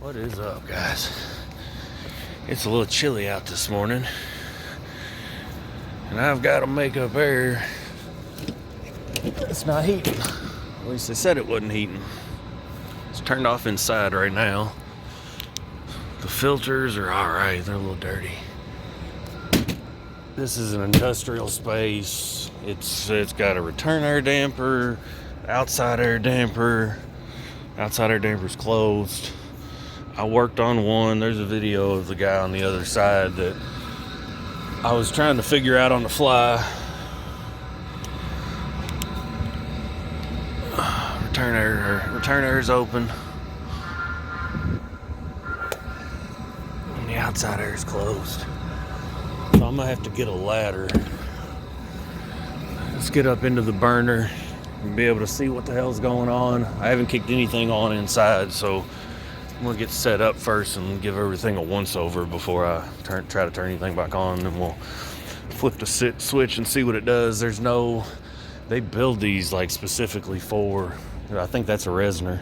What is up, guys? It's a little chilly out this morning, and I've got a makeup air. It's not heating. At least they said it wasn't heating. It's turned off inside right now. The filters are alright, they're a little dirty. This is an industrial space. It's got a return air damper, outside air damper. Outside air damper's closed. I worked on one. There's a video of the guy on the other side that I was trying to figure out on the fly. Return air is open. And the outside air is closed. So I'm gonna have to get a ladder. Let's get up into the burner and be able to see what the hell's going on. I haven't kicked anything on inside, so I'm gonna get set up first and give everything a once over before I try to turn anything back on, and we'll flip the switch and see what it does. They build these like specifically for, I think that's a Resner.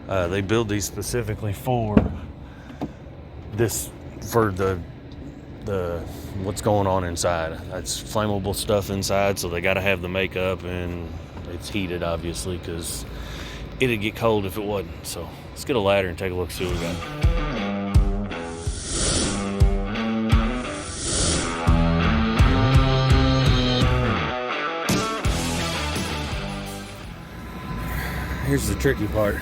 They build these specifically for this, for the what's going on inside. That's flammable stuff inside, so they got to have the makeup, and it's heated obviously because it'd get cold if it wasn't. So let's get a ladder and take a look, see what we got. Here's the tricky part.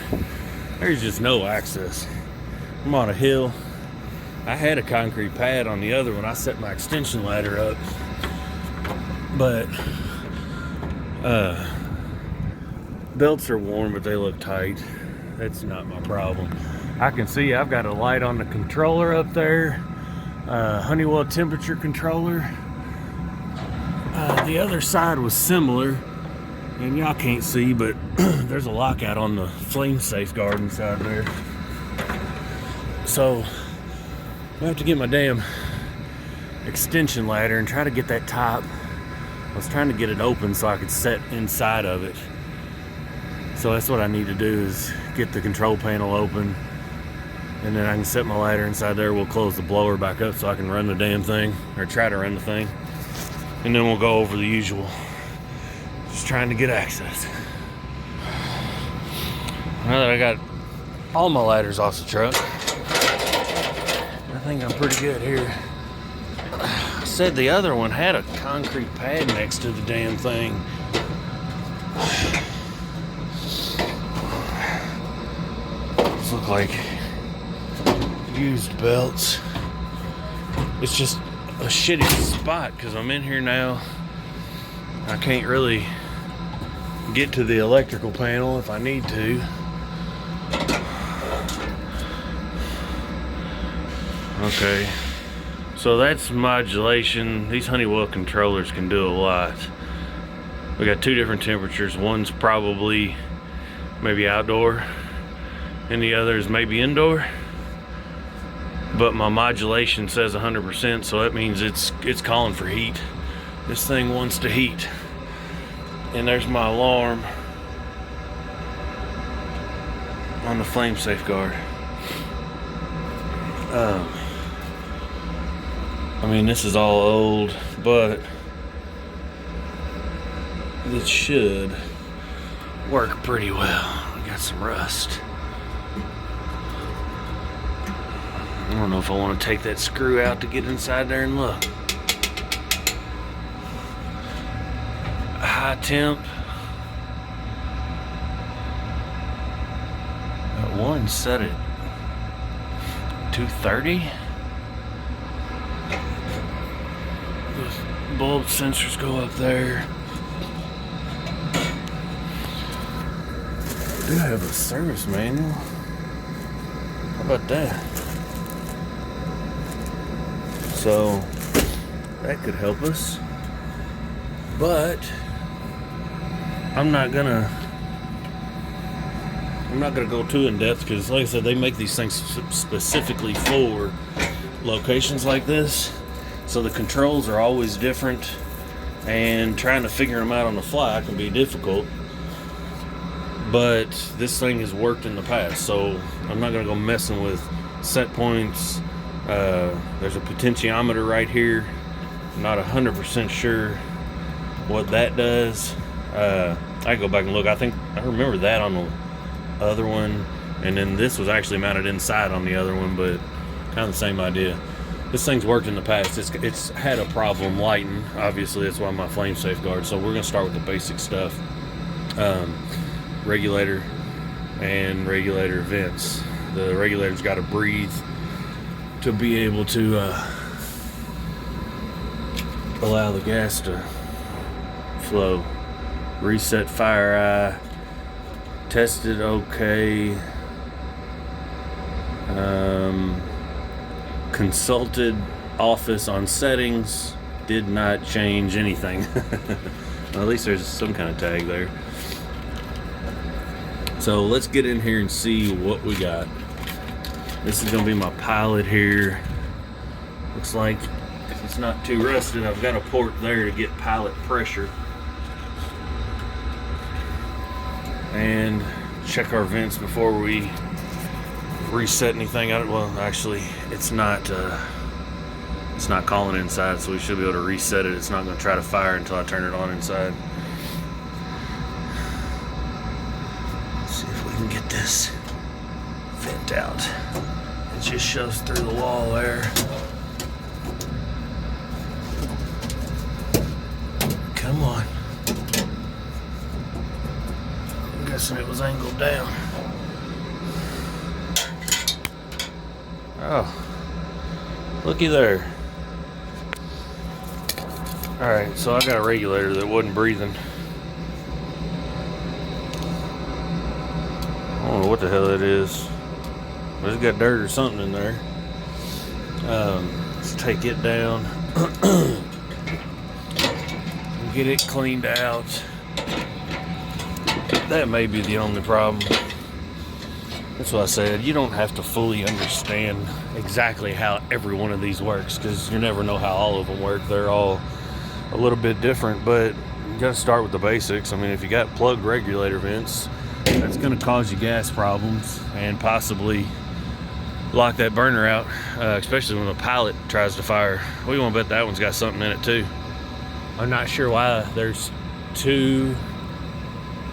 There's just no access. I'm on a hill. I had a concrete pad on the other one. I set my extension ladder up, but belts are warm, but they look tight. That's not my problem. I can see I've got a light on the controller up there, Honeywell temperature controller. The other side was similar, and y'all can't see, but there's a lockout on the flame safeguard inside there. So I have to get my damn extension ladder and try to get that top. I was trying to get it open so I could set inside of it. So that's what I need to do, is get the control panel open, and then I can set my ladder inside there. We'll close the blower back up so I can run the damn thing, or try to run the thing, and then we'll go over the usual. Just trying to get access. Now that I got all my ladders off the truck, I think I'm pretty good here. I said the other one had a concrete pad next to the damn thing. These look like used belts. It's just a shitty spot because I'm in here now. I can't really get to the electrical panel if I need to. Okay, so that's modulation. These Honeywell controllers can do a lot. We got two different temperatures. One's probably maybe outdoor, and the other is maybe indoor. But my modulation says 100%, so that means it's calling for heat. This thing wants to heat. And there's my alarm on the flame safeguard. I mean, this is all old, but it should work pretty well. We got some rust. I don't know if I want to take that screw out to get inside there and look. High temp. That one set at 230. The bulb sensors go up there. I do have a service manual. How about that? So that could help us. But I'm not gonna go too in depth, because like I said, they make these things specifically for locations like this, so the controls are always different, and trying to figure them out on the fly can be difficult. but this thing has worked in the past, so I'm not going to go messing with set points. There's a potentiometer right here. I'm not 100% sure what that does. I go back and look. I think I remember that on the other one, and then this was actually mounted inside on the other one, but kind of the same idea. This thing's worked in the past. It's had a problem lighting. Obviously, that's why my flame safeguard. So we're going to start with the basic stuff. Regulator and regulator vents. The regulator's got to breathe to be able to allow the gas to flow. Reset fire eye. Tested okay. Consulted office on settings. Did not change anything. Well, at least there's some kind of tag there. So let's get in here and see what we got. This is going to be my pilot here. Looks like if it's not too rusted, I've got a port there to get pilot pressure. And check our vents before we reset anything. Well, actually, it's not calling inside, so we should be able to reset it. It's not going to try to fire until I turn it on inside. Let's see if we can get this vent out. It just shoves through the wall there. Come on. I'm guessing it was angled down. Oh, looky there. Alright, so I got a regulator that wasn't breathing. I don't know what the hell it is. But it's got dirt or something in there. Let's take it down. Get it cleaned out. That may be the only problem. That's what I said. You don't have to fully understand exactly how every one of these works, because you never know how all of them work. They're all a little bit different, but you got to start with the basics. I mean, if you got plugged regulator vents, that's going to cause you gas problems and possibly lock that burner out, especially when the pilot tries to fire. We won't bet that one's got something in it too. I'm not sure why there's two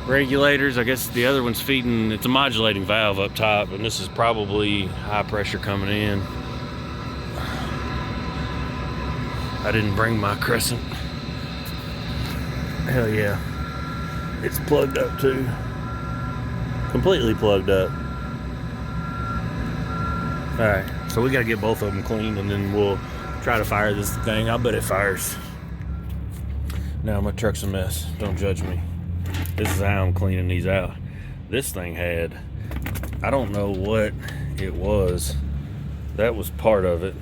regulators. I guess the other one's feeding, it's a modulating valve up top, and this is probably high pressure coming in. I didn't bring my crescent. Hell yeah. It's plugged up too. Completely plugged up. Alright, so we gotta get both of them cleaned, and then we'll try to fire this thing. I'll bet it fires. Now my truck's a mess. Don't judge me. This is how I'm cleaning these out. This thing had, I don't know what it was. That was part of it.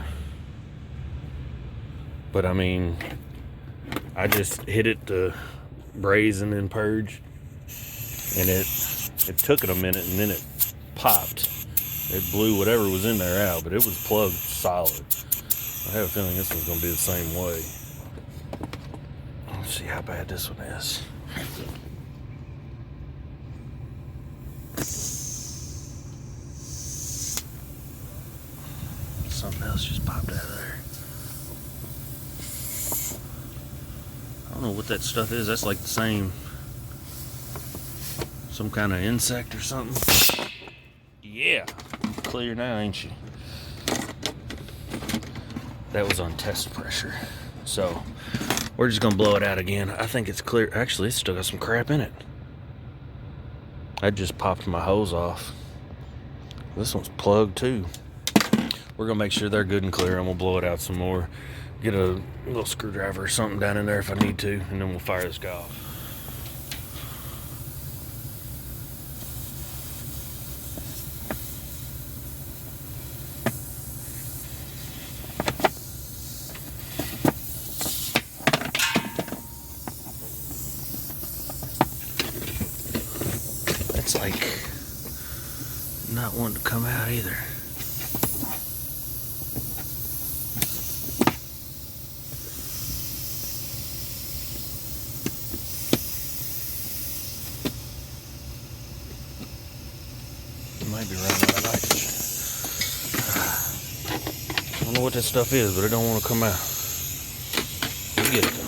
But I mean, I just hit it to braise and then purge. And it took it a minute, and then it popped. It blew whatever was in there out, but it was plugged solid. I have a feeling this one's gonna be the same way. Let's see how bad this one is. Something else just popped out of there. I don't know what that stuff is. That's like the same, some kind of insect or something. Yeah, clear now, ain't you? That was on test pressure. So we're just gonna blow it out again. I think it's clear. Actually, it's still got some crap in it. I just popped my hose off. This one's plugged too. We're gonna make sure they're good and clear, and we'll blow it out some more. Get a little screwdriver or something down in there if I need to, and then we'll fire this guy off. It's like not wanting to come out either. might be running out of nitrogen. I don't know what that stuff is, but it don't want to come out. We'll get it though.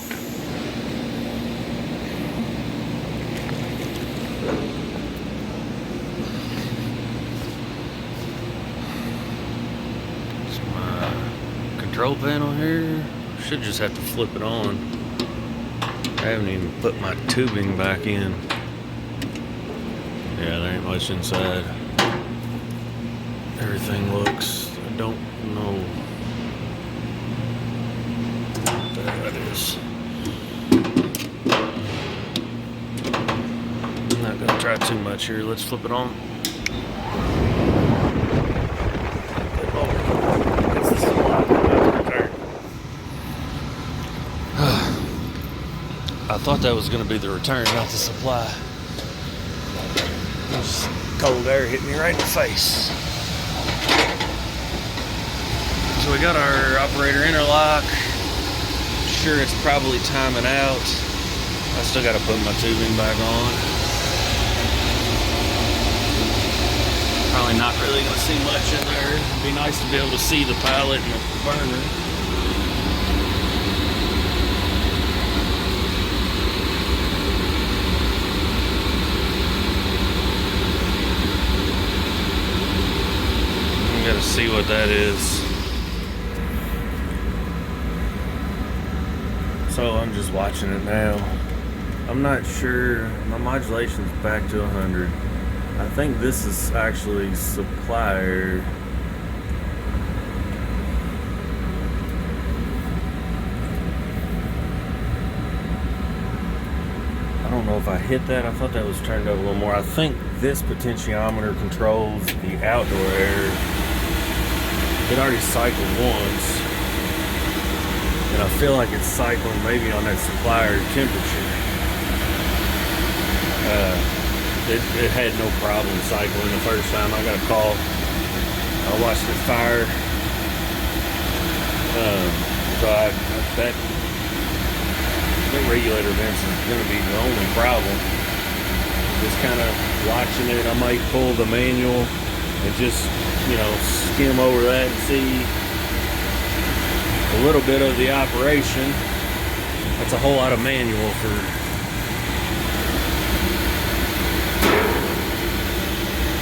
It's my control panel here. Should just have to flip it on. I haven't even put my tubing back in. Yeah, there ain't much inside. Everything looks, I don't know what that is. I'm not gonna try too much here. Let's flip it on. I thought that was gonna be the return, not the supply. Just cold air hit me right in the face. So we got our operator interlock. Sure, it's probably timing out. I still got to put my tubing back on. Probably not really going to see much in there. It'd be nice to be able to see the pilot and the burner. Got to see what that is. So I'm just watching it now. I'm not sure. My modulation's back to 100. I think this is actually supplier. I don't know if I hit that. I thought that was turned up a little more. I think this potentiometer controls the outdoor air. It already cycled once, and I feel like it's cycling maybe on that supplier temperature. It had no problem cycling the first time. I got a call. I watched it fire. That regulator vents is going to be the only problem. Just kind of watching it. I might pull the manual and just, skim over that and see a little bit of the operation. That's a whole lot of manual for.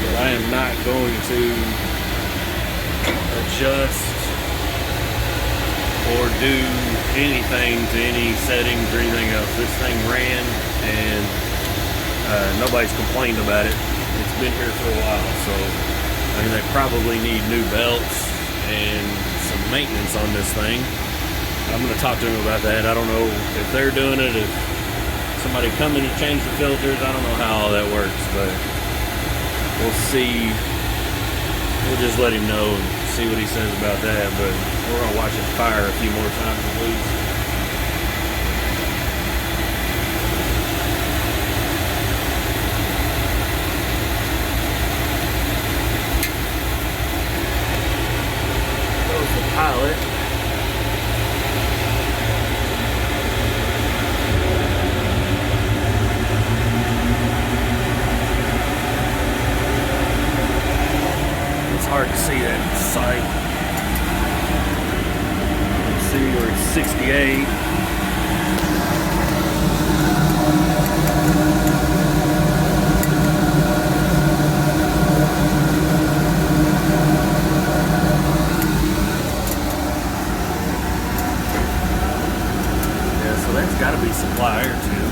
But I am not going to adjust or do anything to any settings or anything else. This thing ran and nobody's complained about it. It's been here for a while, so they probably need new belts and some maintenance on this thing. I'm going to talk to them about that. I don't know if they're doing it, if somebody come in and change the filters. I don't know how all that works, but we'll see. We'll just let him know and see what he says about that, but we're going to watch it fire a few more times at least. There's the pilot. It's hard to see that sight. See, we're at 68. Yeah, so that's got to be supply air too.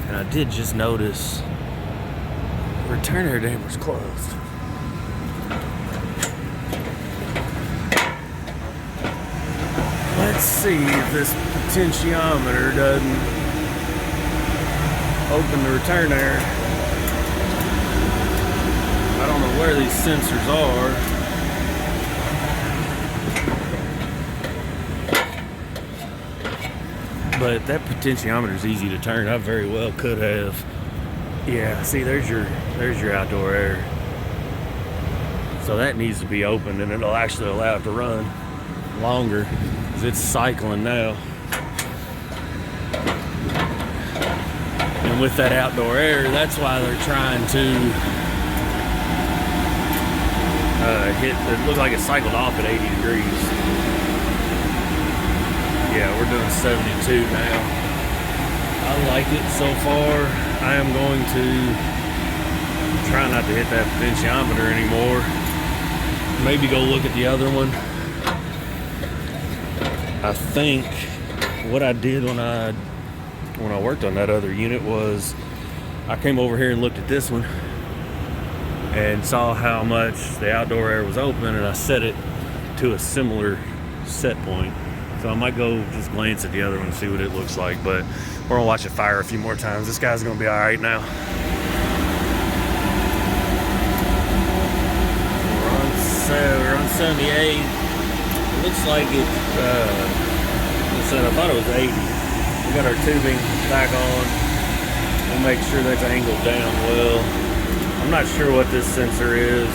And I did just notice return air damper's closed. Let's see if this potentiometer doesn't open the return air. I don't know where these sensors are. But that potentiometer is easy to turn. I very well could have. Yeah, see, there's your outdoor air. So that needs to be opened, and it'll actually allow it to run longer because it's cycling now. And with that outdoor air, that's why they're trying to hit, it looked like it cycled off at 80 degrees. Yeah, we're doing 72 now. I like it so far. I am going to try not to hit that potentiometer anymore. Maybe go look at the other one. I think what I did when I worked on that other unit was I came over here and looked at this one and saw how much the outdoor air was open, and I set it to a similar set point. So I might go just glance at the other one and see what it looks like, but we're gonna watch it fire a few more times. This guy's gonna be all right now. We're on 78. It looks like it, I thought it was 80. We got our tubing back on. We'll make sure that's angled down well. I'm not sure what this sensor is.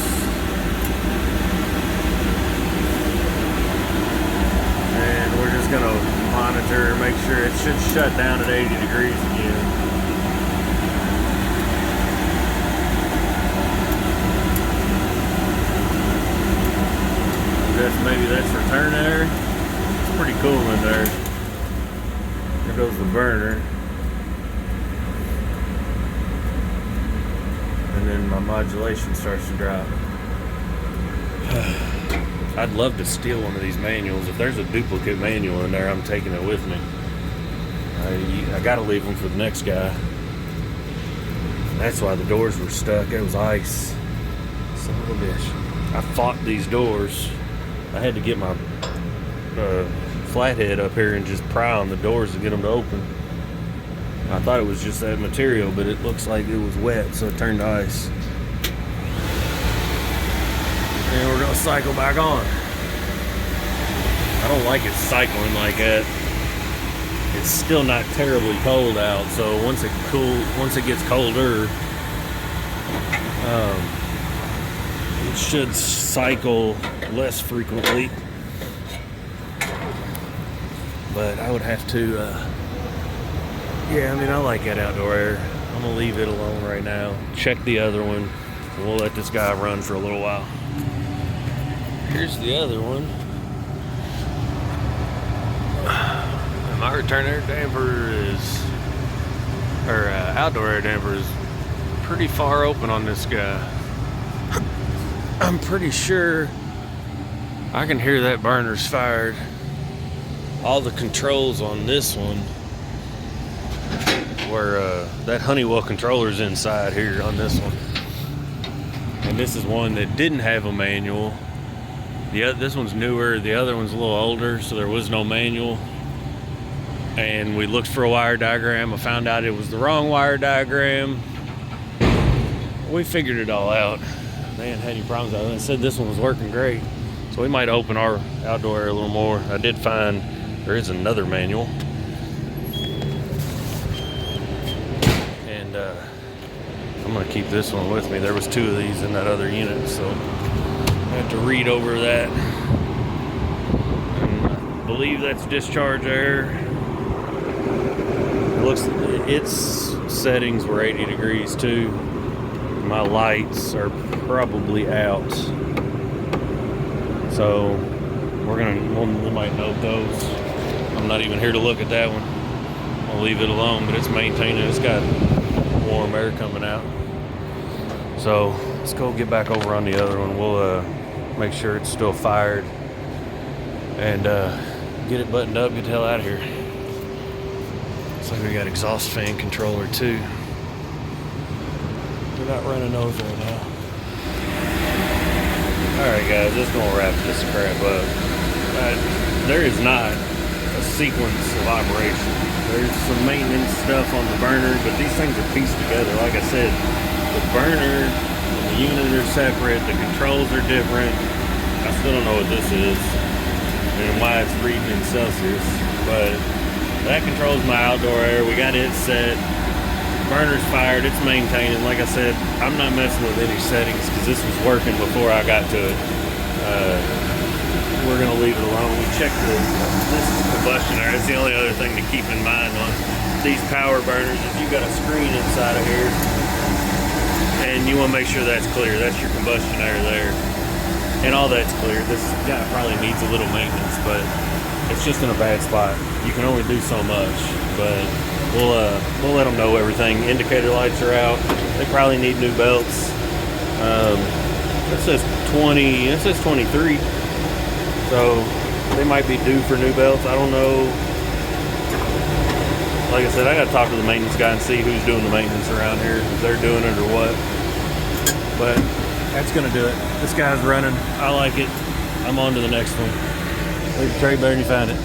And we're just gonna monitor, make sure it should shut down at 80 degrees again. Maybe that's return air. It's pretty cool in there. There goes the burner. And then my modulation starts to drop. I'd love to steal one of these manuals. If there's a duplicate manual in there, I'm taking it with me. I gotta leave them for the next guy. That's why the doors were stuck. It was ice. Son of a bitch. I fought these doors. I had to get my flathead up here and just pry on the doors to get them to open. I thought it was just that material, but it looks like it was wet, so it turned to ice. And we're gonna cycle back on. I don't like it cycling like that. It's still not terribly cold out, so once it gets colder, it should cycle less frequently. But I would have to, yeah, I mean, I like that outdoor air. I'm gonna leave it alone right now. Check the other one. We'll let this guy run for a little while. Here's the other one. And my return air damper is, or outdoor air damper is pretty far open on this guy. I'm pretty sure I can hear that burner's fired. All the controls on this one where that Honeywell controller's inside here on this one. And this is one that didn't have a manual. This one's newer, the other one's a little older, so there was no manual. And we looked for a wire diagram. I found out it was the wrong wire diagram. We figured it all out. They hadn't had any problems out of it. I said this one was working great. So we might open our outdoor air a little more. I did find there is another manual. And I'm gonna keep this one with me. There was 2 of these in that other unit, so I have to read over that. And I believe that's discharge air. It looks, its settings were 80 degrees too. My lights are probably out, so we might note those. I'm not even here to look at that one. I'll leave it alone, but it's maintaining. It's got warm air coming out. So let's go get back over on the other one. We'll make sure it's still fired and get it buttoned up, get the hell out of here. Looks like we got exhaust fan controller too. We're not running those right now. Alright guys, just gonna wrap this crap up. There is not a sequence of operation. There's some maintenance stuff on the burner, but these things are pieced together. Like I said, the burner and the unit are separate, the controls are different. I still don't know what this is and why it's reading in Celsius, but that controls my outdoor air. We got it set. Burner's fired, it's maintaining. Like I said, I'm not messing with any settings because this was working before I got to it. We're gonna leave it alone. We checked this is combustion air. It's the only other thing to keep in mind on these power burners is you've got a screen inside of here, and you want to make sure that's clear. That's your combustion air there, and all that's clear. This guy probably needs a little maintenance, but it's just in a bad spot. You can only do so much, but we'll let them know everything. Indicator lights are out. They probably need new belts. That says 20. It says 23. So they might be due for new belts. I don't know. Like I said, I got to talk to the maintenance guy and see who's doing the maintenance around here, if they're doing it or what. But that's gonna do it. This guy's running. I like it. I'm on to the next one. Leave the trade better than you found it.